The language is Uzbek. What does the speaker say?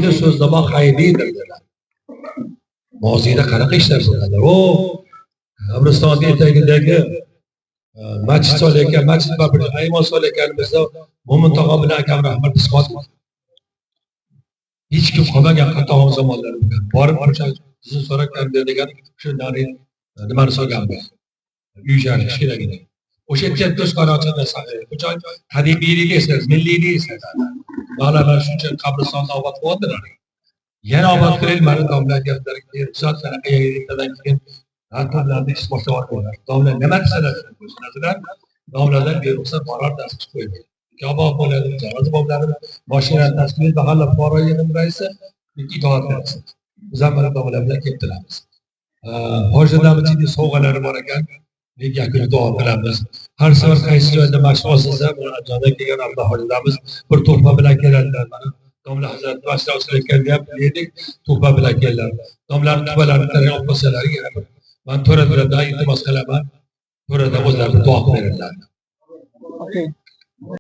so'zlama xayrlidir dedilar. Moziyda qanaqa ishlar bo'ladi? O Abristonni etagidagi masjid solayotgan, masjid babida aymon solayotganimizda Mo'min tog'a bilan akam rahmat isbot hech kim qolmagan qatag'on zamonlar bo'lgan. Borib o'sha sizni so'ragan degan shu nimani so'raganmiz. Uy joy kichkinagina. O'sha yerga ko'z qarorchini o'sha qadimiyligi eslaydi, milliyligi eslaydi. Bolalar shuncha qabristonni obod qildilar. Yana obod qilinmadi domlalar gaplarga zot sanaqa yerdan keyin hakamlarni ish boshlab qo'ydilar. Domlar nima desalar o'shalar domlalar beruxsat qaror tasdiq qo'ydi. Kabop bo'ladi, jarohat bo'ladi, mashina tasdiq mahalla fuqaroyining raisi itoat qilsin. Biz ham domlalar bilan ketdiramiz. Hojilarimizni sovg'alari bor ekan. Yakuni duo qilamiz. Har safar qaysi joyda mashq olsa, joyda kelgan Alloh hojatamiz bir tuhfa bilan keladilar. Domla Hazrat Bashra qilayotganda ham dedik, tuhfa bilan keldilar. Domlar tuhfalarni tarang olib qo'ysalar yana bir. Men to'rada iltimos qilaman. To'rada o'zlari duo qiladilar.